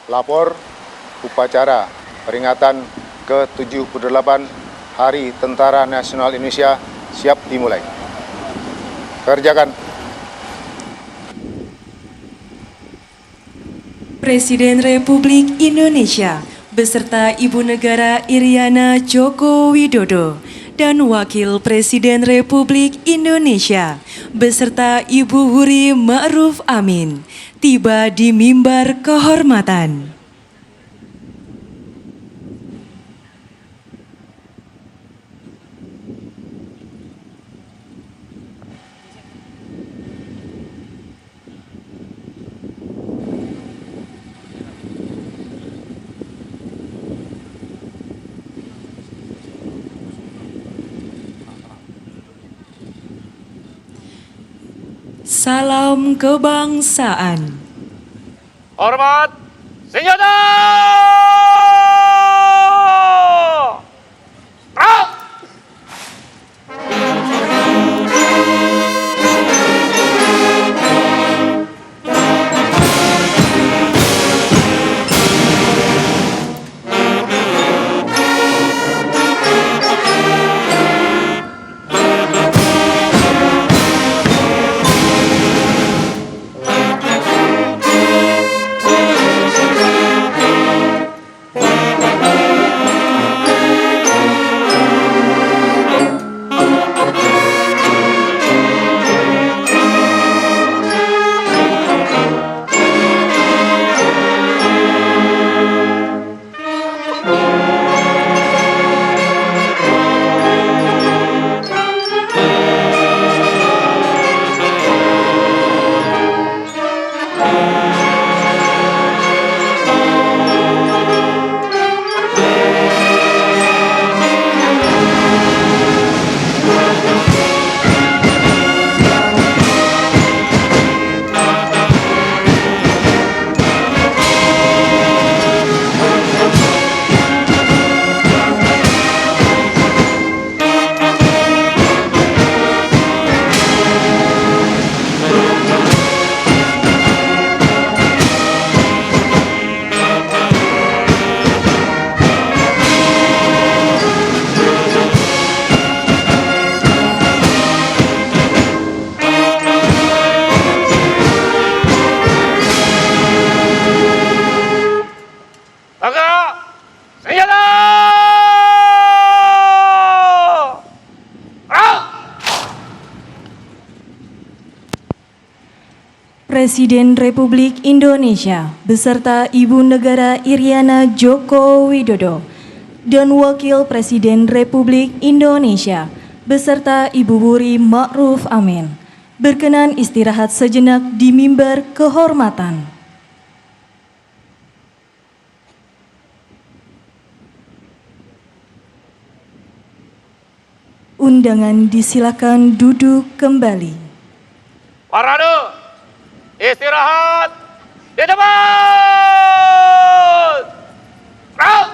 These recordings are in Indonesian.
Lapor upacara peringatan ke-78 Hari Tentara Nasional Indonesia siap dimulai. Kerjakan. Presiden Republik Indonesia beserta Ibu Negara Iriana Joko Widodo dan Wakil Presiden Republik Indonesia beserta Ibu Huri Ma'ruf Amin tiba di mimbar kehormatan. Salam kebangsaan. Hormat senjata! Gerak! Gerak! Senjata! Gerak! Presiden Republik Indonesia beserta Ibu Negara Iriana Joko Widodo dan Wakil Presiden Republik Indonesia beserta Ibu Huri Ma'ruf Amin berkenan istirahat sejenak di mimbar kehormatan. Undangan disilakan duduk kembali. Parade! Istirahat! Di depan! Gerak!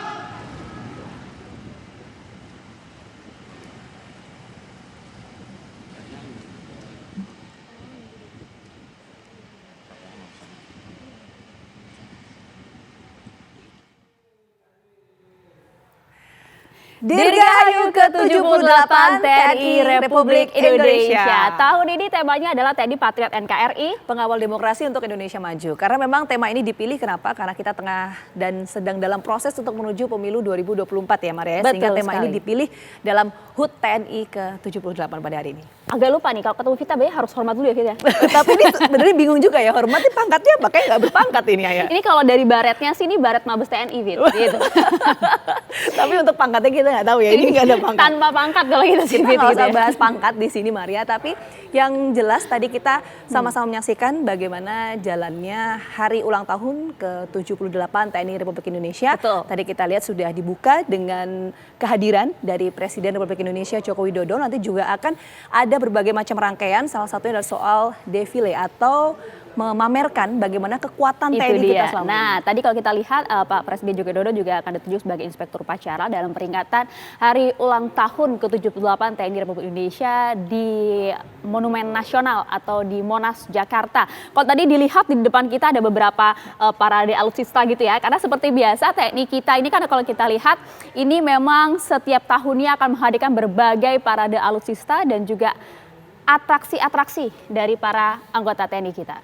Dirgahayu ke-78 TNI Republik Indonesia. Tahun ini temanya adalah TNI Patriot NKRI, pengawal demokrasi untuk Indonesia Maju. Karena memang tema ini dipilih kenapa? Karena kita tengah dan sedang dalam proses untuk menuju pemilu 2024 ya Maria. Sehingga tema ini dipilih dalam HUT TNI ke-78 pada hari ini. Agak lupa nih, kalau ketemu Vita Baya harus hormat dulu ya Vita. Tapi ini sebenarnya bingung juga ya, hormat ini pangkatnya apa? Kayak nggak berpangkat ini ya. Ini kalau dari baretnya sih, ini baret Mabes TNI gitu. Tapi untuk pangkatnya kita nggak tahu ya, ini nggak ada pangkat. Tanpa pangkat kalau kita sih. Kita nggak usah bahas pangkat di sini Maria, tapi yang jelas tadi kita sama-sama menyaksikan bagaimana jalannya hari ulang tahun ke-78 TNI Republik Indonesia. Betul. Tadi kita lihat sudah dibuka dengan kehadiran dari Presiden Republik Indonesia Joko Widodo. Nanti juga akan ada berbagai macam rangkaian, salah satunya adalah soal defile atau memamerkan bagaimana kekuatan Itu TNI kita dia. selama Nah, ini. tadi kalau kita lihat Pak Presiden Joko Widodo juga akan ditunjuk sebagai Inspektur Upacara dalam peringatan Hari Ulang Tahun ke-78 TNI Republik Indonesia di Monumen Nasional atau di Monas, Jakarta. Kalau tadi dilihat di depan kita ada beberapa parade alutsista gitu ya. Karena seperti biasa TNI kita ini kan kalau kita lihat ini memang setiap tahunnya akan menghadirkan berbagai parade alutsista dan juga atraksi-atraksi dari para anggota TNI kita.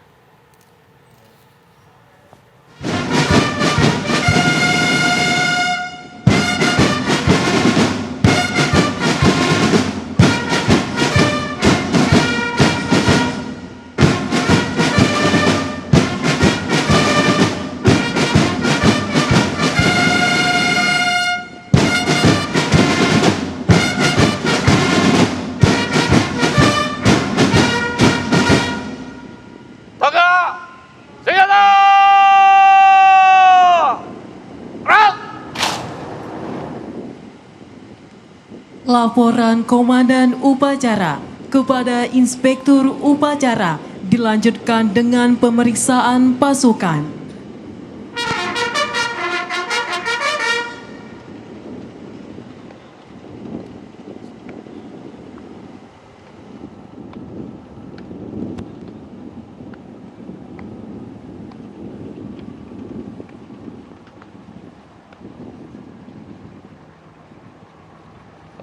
Tegak! Senjata! Perang! Laporan Komandan Upacara kepada Inspektur Upacara dilanjutkan dengan pemeriksaan pasukan.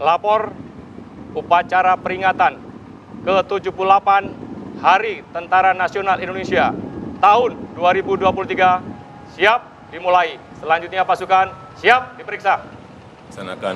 Lapor upacara peringatan ke-78 Hari Tentara Nasional Indonesia tahun 2023 siap dimulai. Selanjutnya pasukan siap diperiksa. Laksanakan.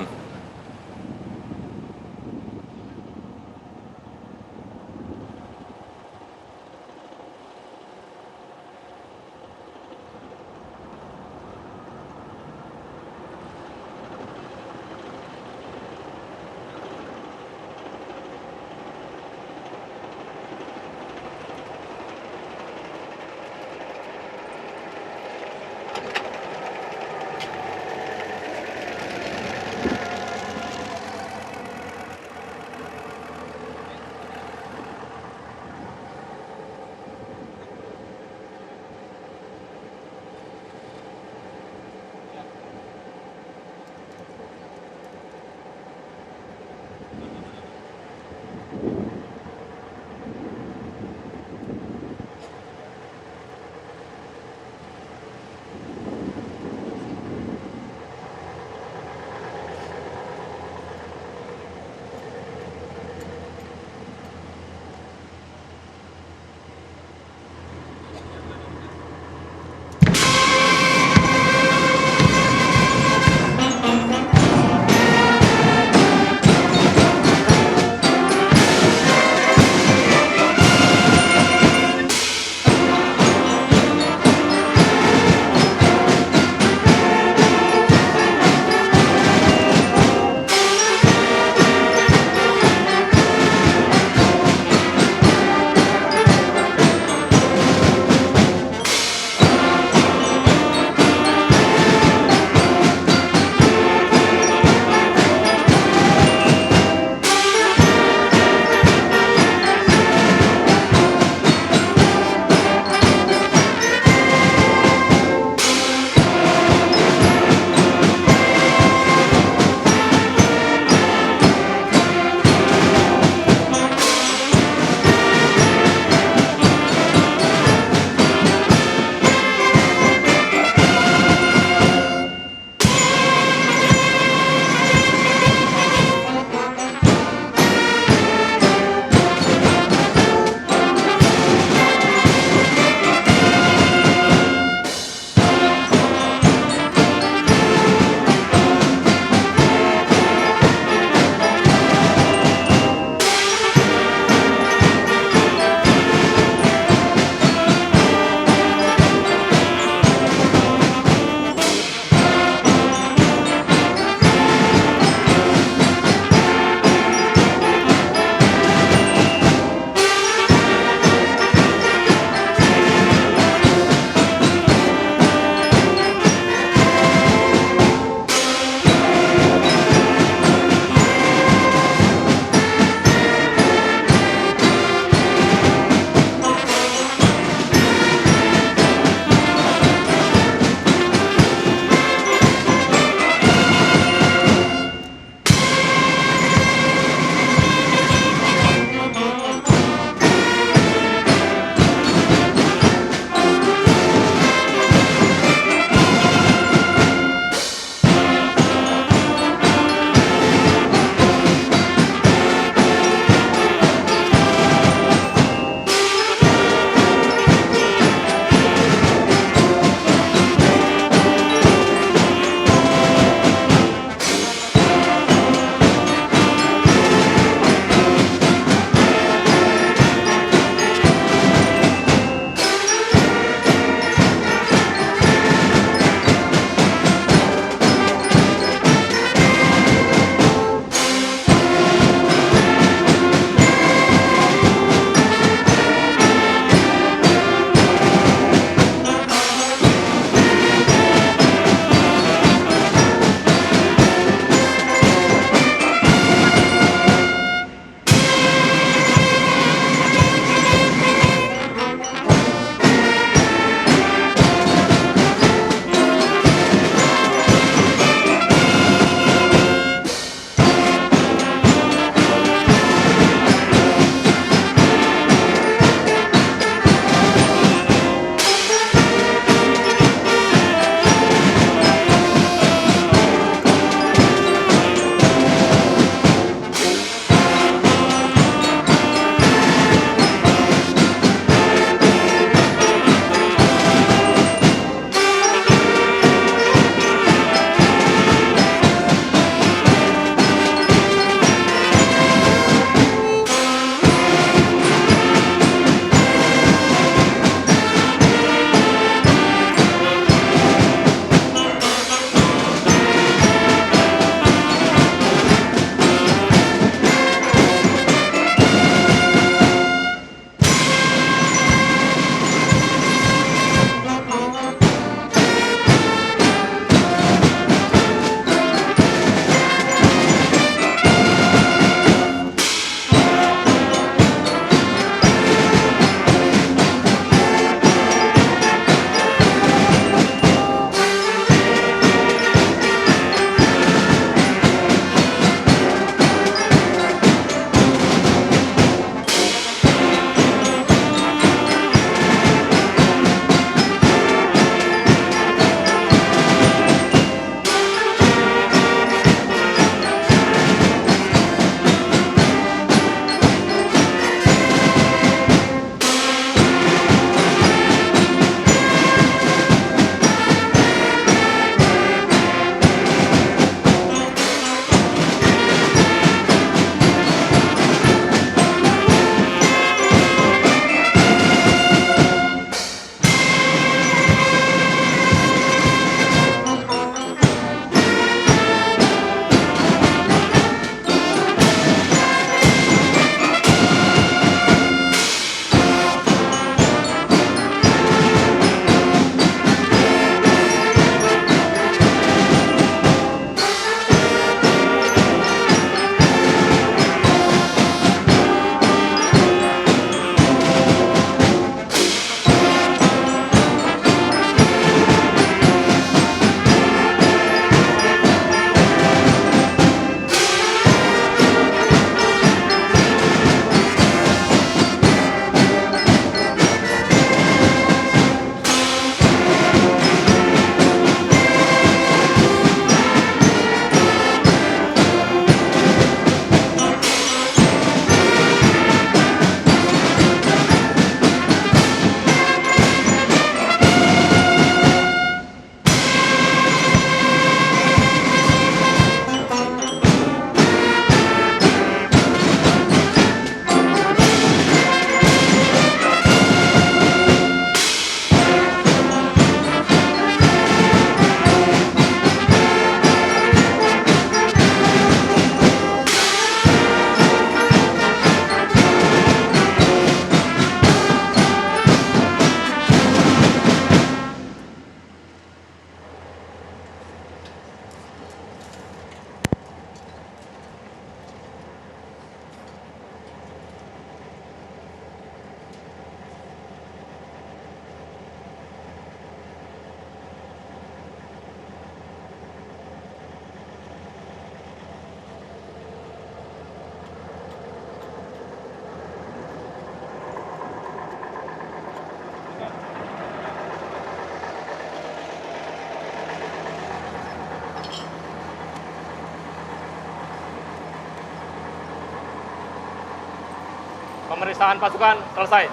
Pemeriksaan pasukan selesai.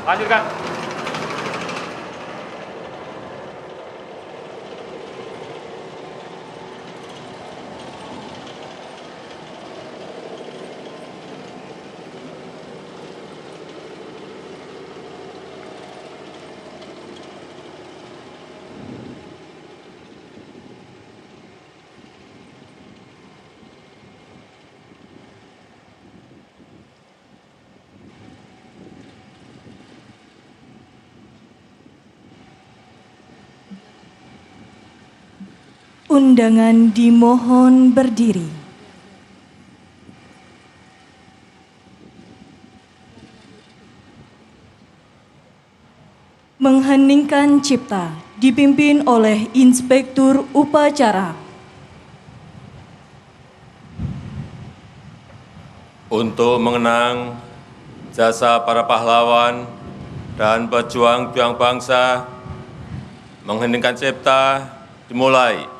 Lanjutkan. Undangan dimohon berdiri. Mengheningkan cipta dipimpin oleh Inspektur Upacara. Untuk mengenang jasa para pahlawan dan pejuang-pejuang bangsa, mengheningkan cipta dimulai.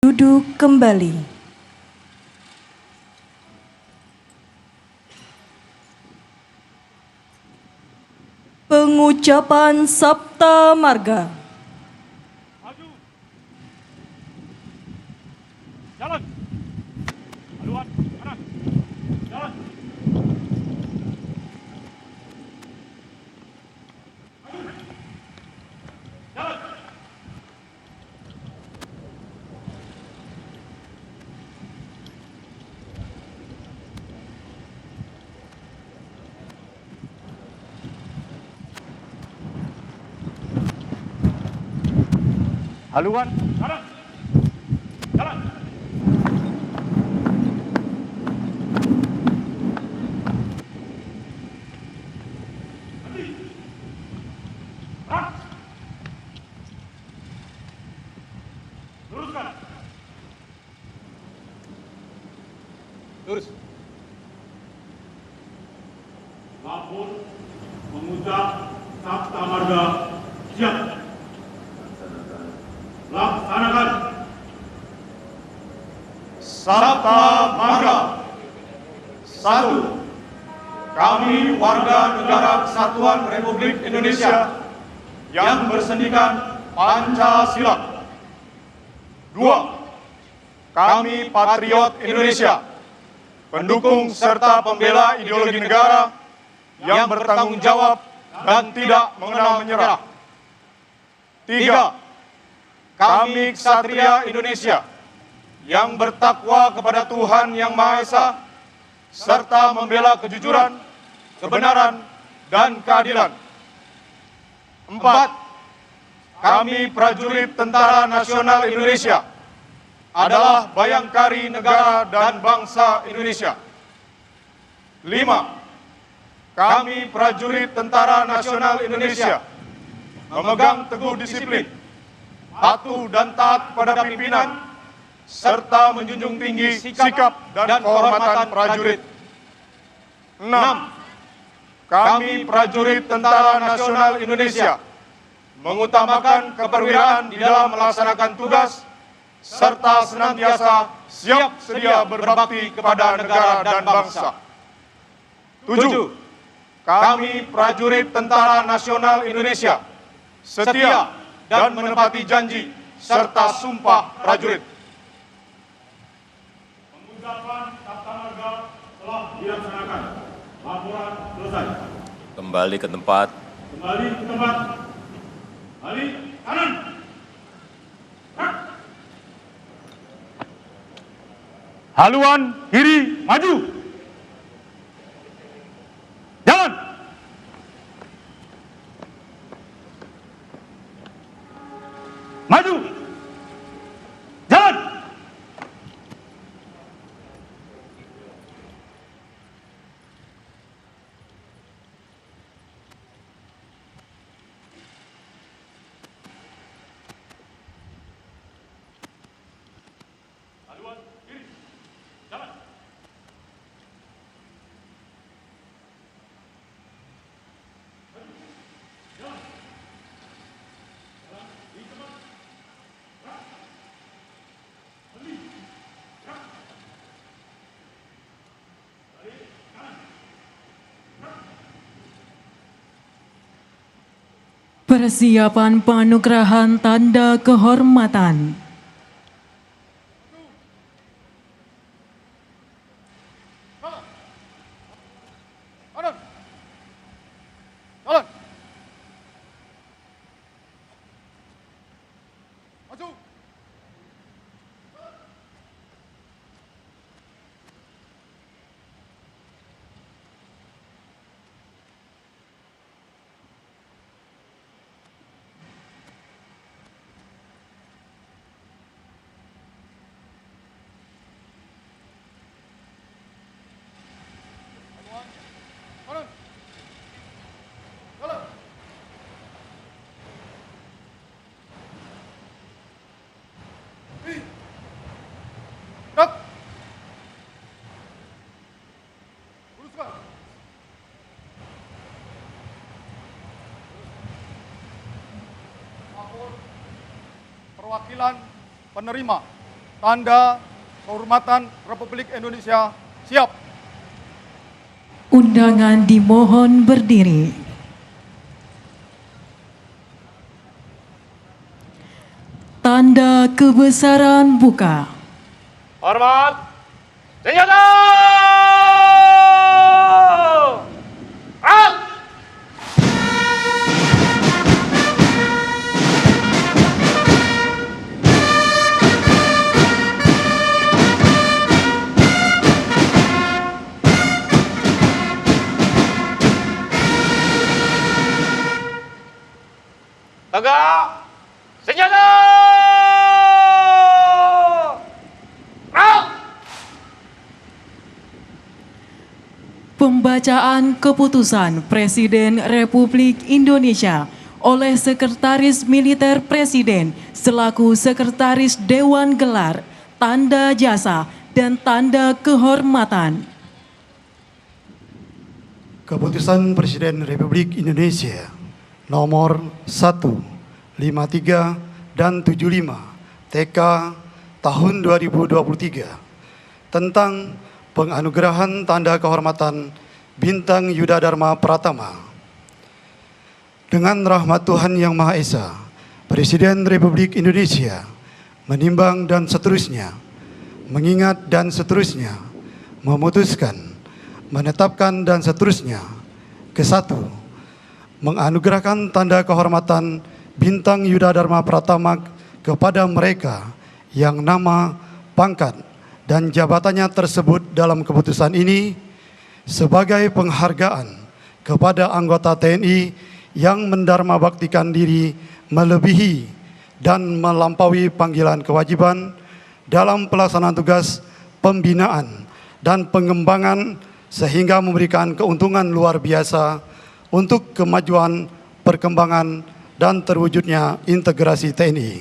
Duduk kembali. Pengucapan Sabta Marga. Maju. Jalan. Haluan kanan. Jalan. Jalan. Haluan kanan. Jalan. Mati. Gerak. Luruskan. Lurus. Lapor mengucap Sabta Marga siap. Laksanakan. Sabta Marga. 1. Kami warga negara Kesatuan Republik Indonesia yang bersendikan Pancasila. 2. Kami patriot Indonesia, pendukung serta pembela ideologi negara yang bertanggung jawab dan tidak mengenal menyerah. 3. Kami ksatria Indonesia yang bertakwa kepada Tuhan Yang Maha Esa serta membela kejujuran, kebenaran, dan keadilan. 4. kami prajurit Tentara Nasional Indonesia adalah bayangkari negara dan bangsa Indonesia. 5. Kami prajurit Tentara Nasional Indonesia memegang teguh disiplin, patuh dan taat pada pimpinan, serta menjunjung tinggi sikap dan kehormatan prajurit. 6. Kami prajurit Tentara Nasional Indonesia mengutamakan keperwiraan di dalam melaksanakan tugas, serta senantiasa siap sedia berbakti kepada negara dan bangsa. 7. Kami prajurit Tentara Nasional Indonesia setia dan menepati janji serta sumpah prajurit. Pengucapan Sabta Marga telah dilaksanakan. Laporan selesai. Kembali ke tempat. Kembali ke tempat. Balik kanan. Haluan kiri maju. Jalan. Maju. Jalan. Haluan kiri. Jalan. Persiapan penganugerahan tanda kehormatan. Kanan. Jalan. Maju. Kanan. Jalan. Gerak. Luruskan. Lapor perwakilan penerima tanda kehormatan Republik Indonesia siap. Undangan dimohon berdiri. Tanda kebesaran buka. Hormat. Senjata! Out! Tegak! Senjata! Out! Pembacaan keputusan Presiden Republik Indonesia oleh Sekretaris Militer Presiden selaku Sekretaris Dewan Gelar, Tanda Jasa, dan Tanda Kehormatan. Keputusan Presiden Republik Indonesia nomor 153 dan 75 TK tahun 2023 tentang penganugerahan tanda kehormatan Bintang Yuda Dharma Pratama. Dengan rahmat Tuhan Yang Maha Esa, Presiden Republik Indonesia menimbang dan seterusnya, mengingat dan seterusnya, memutuskan, menetapkan dan seterusnya. Kesatu, menganugerahkan tanda kehormatan Bintang Yuda Dharma Pratama kepada mereka yang nama, pangkat, dan jabatannya tersebut dalam keputusan ini sebagai penghargaan kepada anggota TNI yang mendarma baktikan diri melebihi dan melampaui panggilan kewajiban dalam pelaksanaan tugas pembinaan dan pengembangan sehingga memberikan keuntungan luar biasa untuk kemajuan, perkembangan, dan terwujudnya integrasi TNI.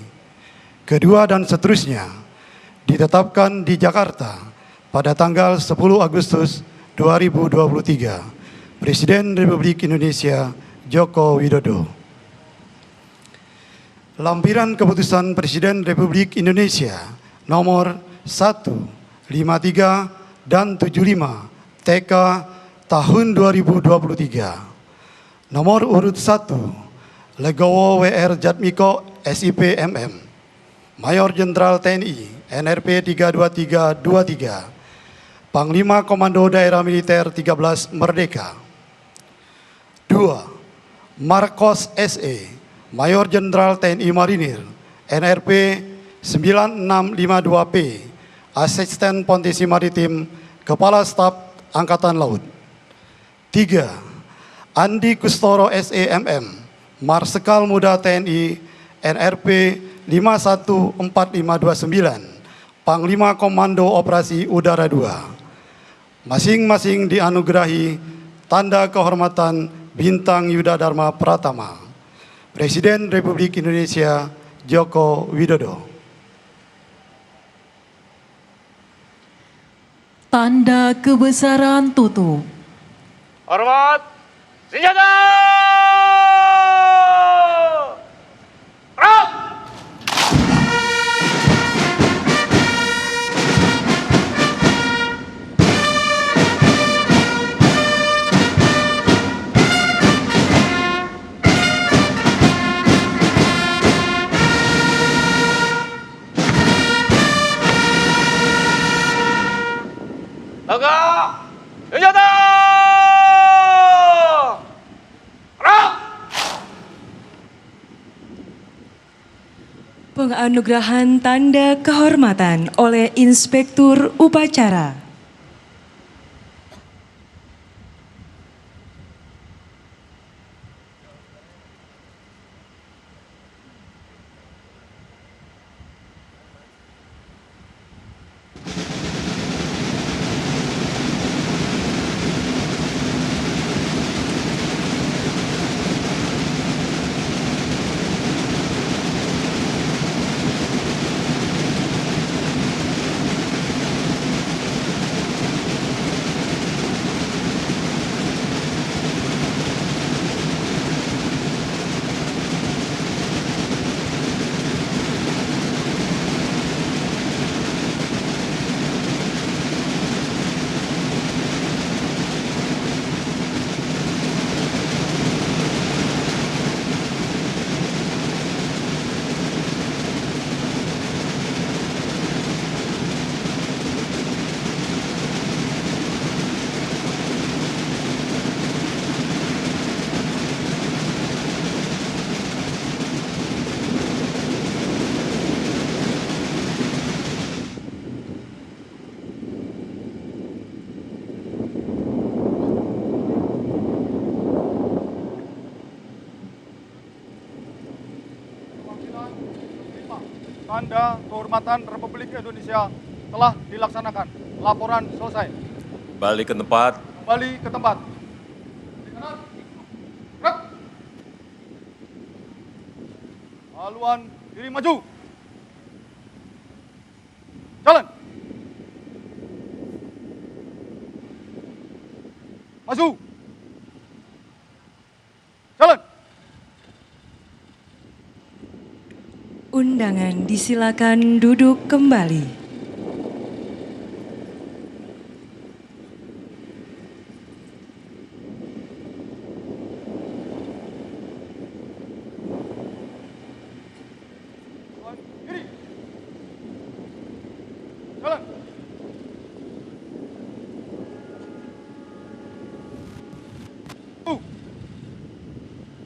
Kedua dan seterusnya ditetapkan di Jakarta pada tanggal 10 Agustus 2023. Presiden Republik Indonesia Joko Widodo. Lampiran Keputusan Presiden Republik Indonesia nomor 153 dan 75 TK tahun 2023. Nomor urut 1 Legowo WR Jatmiko SIP MM Mayor Jenderal TNI NRP 32323 Panglima Komando Daerah Militer 13 Merdeka. 2. Marcos SE Mayor Jenderal TNI Marinir NRP 9652P Asisten Pontisi Maritim Kepala Staf Angkatan Laut. 3. Andi Kustoro SEMM Marsikal Muda TNI NRP 514529 Panglima Komando Operasi Udara 2. Masing-masing dianugerahi tanda kehormatan Bintang Yuda Dharma Pratama. Presiden Republik Indonesia Joko Widodo. Tanda kebesaran tutup. Hormat, senjata! Gerak! Tegak! Senjata! Gerak! Penganugerahan tanda kehormatan oleh Inspektur Upacara. Tanda kehormatan Republik Indonesia telah dilaksanakan. Laporan selesai. Kembali ke tempat. Kembali ke tempat. Gerak! Haluan diri maju. Jalan. Maju. Jalan. Undangan disilakan duduk kembali. Diri. Jalan.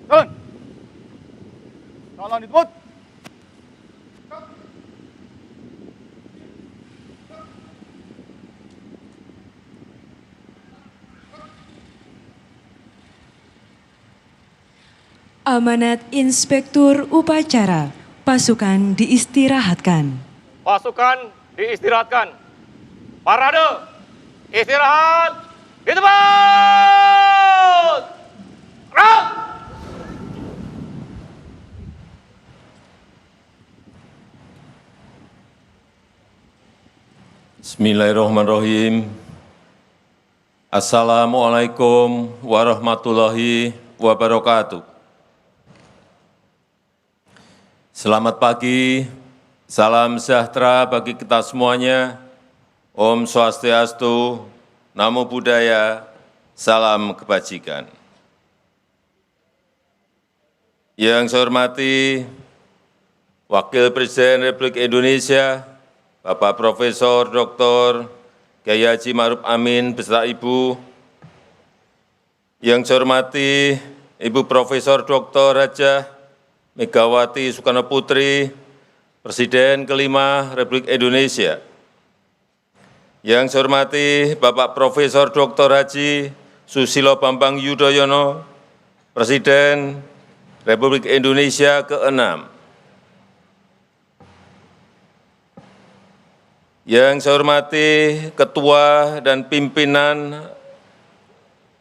Jalan. Jalan ditebut. Amanat Inspektur Upacara, pasukan diistirahatkan. Pasukan diistirahatkan. Parade, istirahat, di tempat. Gerak! Bismillahirrahmanirrahim. Assalamualaikum warahmatullahi wabarakatuh. Selamat pagi, salam sejahtera bagi kita semuanya. Om Swastiastu, Namo Buddhaya, salam kebajikan. Yang saya hormati Wakil Presiden Republik Indonesia, Bapak Profesor Dr. Kiai Haji Ma'ruf Amin beserta Ibu. Yang saya hormati Ibu Profesor Dr. Hajah Megawati Soekarno Putri, Presiden kelima Republik Indonesia. Yang saya hormati Bapak Profesor Dr. Haji Susilo Bambang Yudhoyono, Presiden Republik Indonesia ke-6. Yang saya hormati Ketua dan Pimpinan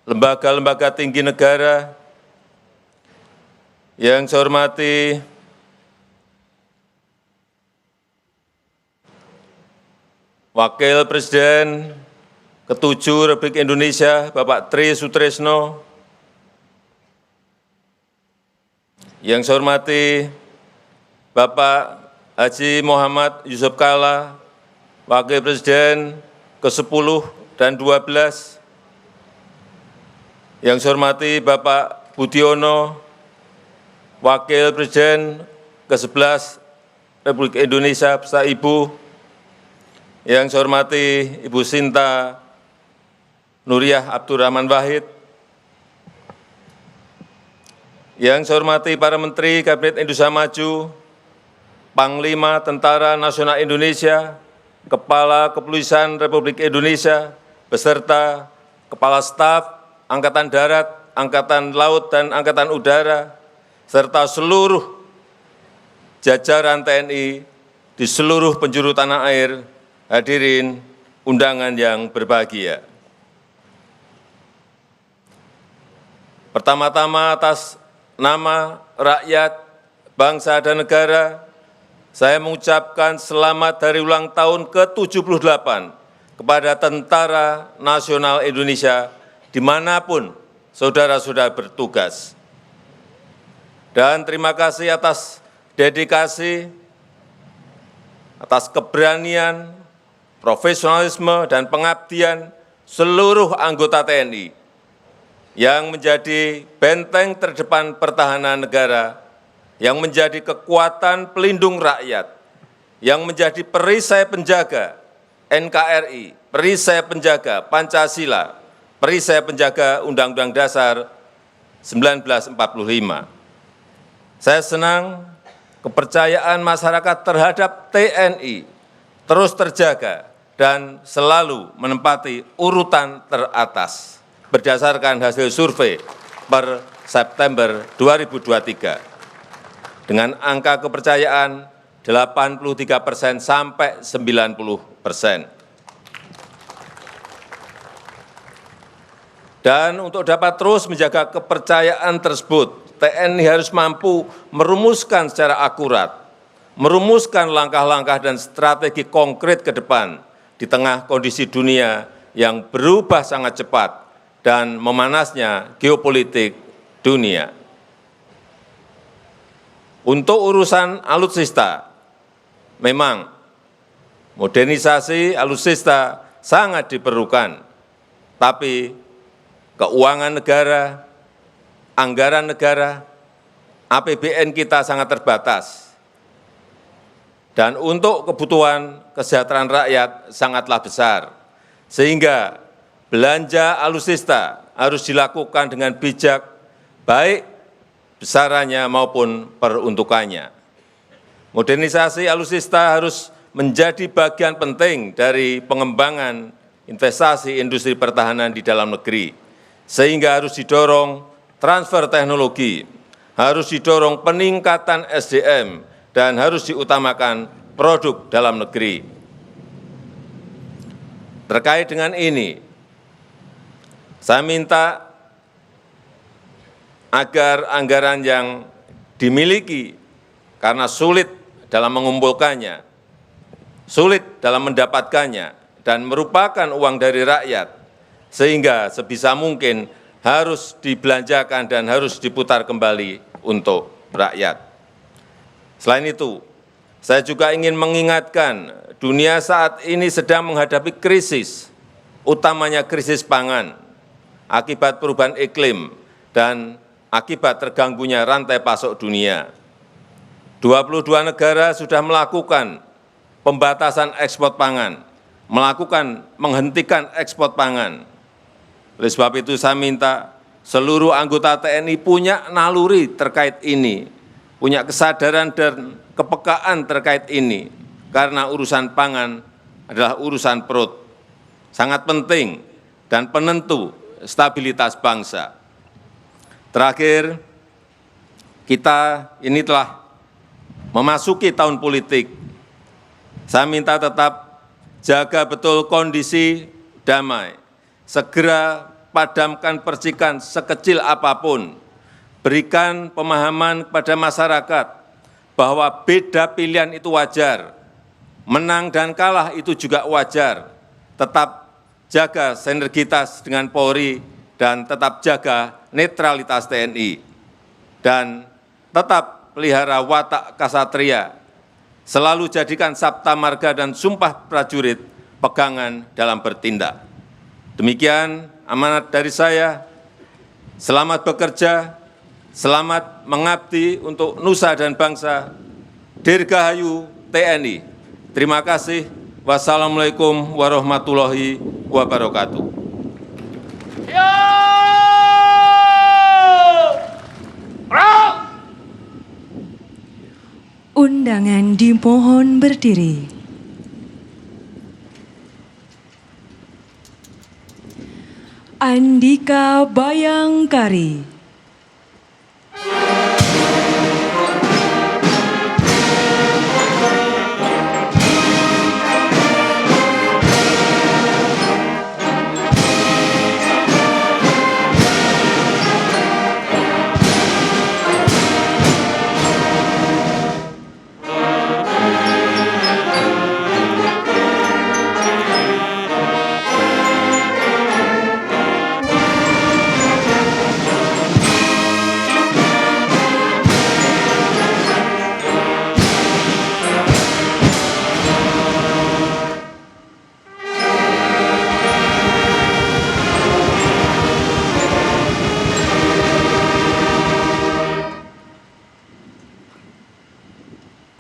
Lembaga-lembaga tinggi negara, yang saya hormati Wakil Presiden ke-7 Republik Indonesia, Bapak Tri Sutresno, yang saya hormati Bapak Haji Muhammad Yusuf Kalla, Wakil Presiden ke-10 dan 12, yang saya hormati Bapak Budiono, Wakil Presiden ke-11 Republik Indonesia beserta Ibu, yang saya hormati Ibu Sinta Nuriyah Abdurrahman Wahid, yang saya hormati para Menteri Kabinet Indonesia Maju, Panglima Tentara Nasional Indonesia, Kepala Kepolisian Republik Indonesia, beserta Kepala Staf Angkatan Darat, Angkatan Laut, dan Angkatan Udara, serta seluruh jajaran TNI di seluruh penjuru tanah air, hadirin undangan yang berbahagia. Pertama-tama atas nama rakyat, bangsa, dan negara, saya mengucapkan selamat hari ulang tahun ke-78 kepada Tentara Nasional Indonesia dimanapun saudara-saudara bertugas. Dan terima kasih atas dedikasi, atas keberanian, profesionalisme, dan pengabdian seluruh anggota TNI yang menjadi benteng terdepan pertahanan negara, yang menjadi kekuatan pelindung rakyat, yang menjadi perisai penjaga NKRI, perisai penjaga Pancasila, perisai penjaga Undang-Undang Dasar 1945. Saya senang kepercayaan masyarakat terhadap TNI terus terjaga dan selalu menempati urutan teratas berdasarkan hasil survei per September 2023. Dengan angka kepercayaan 83% sampai 90%. Dan untuk dapat terus menjaga kepercayaan tersebut, TNI harus mampu merumuskan secara akurat, merumuskan langkah-langkah dan strategi konkret ke depan di tengah kondisi dunia yang berubah sangat cepat dan memanasnya geopolitik dunia. Untuk urusan alutsista, memang modernisasi alutsista sangat diperlukan, tapi keuangan negara, anggaran negara, APBN kita sangat terbatas. Dan untuk kebutuhan kesejahteraan rakyat sangatlah besar, sehingga belanja alutsista harus dilakukan dengan bijak, baik besarannya maupun peruntukannya. Modernisasi alutsista harus menjadi bagian penting dari pengembangan investasi industri pertahanan di dalam negeri, sehingga harus didorong transfer teknologi, harus didorong peningkatan SDM, dan harus diutamakan produk dalam negeri. Terkait dengan ini, saya minta agar anggaran yang dimiliki karena sulit dalam mengumpulkannya, sulit dalam mendapatkannya, dan merupakan uang dari rakyat, sehingga sebisa mungkin harus dibelanjakan dan harus diputar kembali untuk rakyat. Selain itu, saya juga ingin mengingatkan dunia saat ini sedang menghadapi krisis, utamanya krisis pangan, akibat perubahan iklim dan akibat terganggunya rantai pasok dunia. 22 negara sudah melakukan pembatasan ekspor pangan, menghentikan ekspor pangan. Oleh sebab itu saya minta seluruh anggota TNI punya naluri terkait ini, punya kesadaran dan kepekaan terkait ini, karena urusan pangan adalah urusan perut, sangat penting dan penentu stabilitas bangsa. Terakhir, kita ini telah memasuki tahun politik. Saya minta tetap jaga betul kondisi damai, segera padamkan percikan sekecil apapun, berikan pemahaman kepada masyarakat bahwa beda pilihan itu wajar, menang dan kalah itu juga wajar, tetap jaga sinergitas dengan Polri dan tetap jaga netralitas TNI, dan tetap pelihara watak kasatria, selalu jadikan sabta marga dan sumpah prajurit pegangan dalam bertindak. Demikian amanat dari saya. Selamat bekerja, selamat mengabdi untuk nusa dan bangsa. Dirgahayu TNI. Terima kasih. Wassalamualaikum warahmatullahi wabarakatuh. Undangan dimohon berdiri. Andika Bayangkari.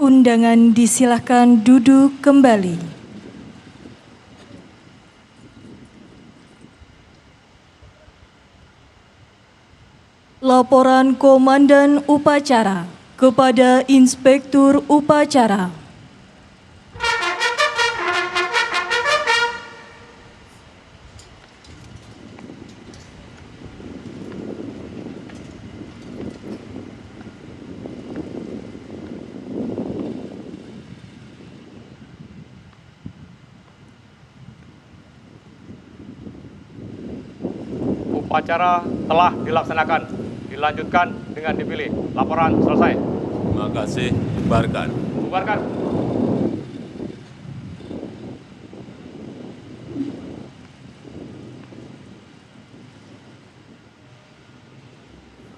Undangan disilahkan duduk kembali. Laporan Komandan Upacara kepada Inspektur Upacara. Upacara telah dilaksanakan, dilanjutkan dengan dipilih. Laporan selesai. Terima kasih. Bubarkan. Bubarkan.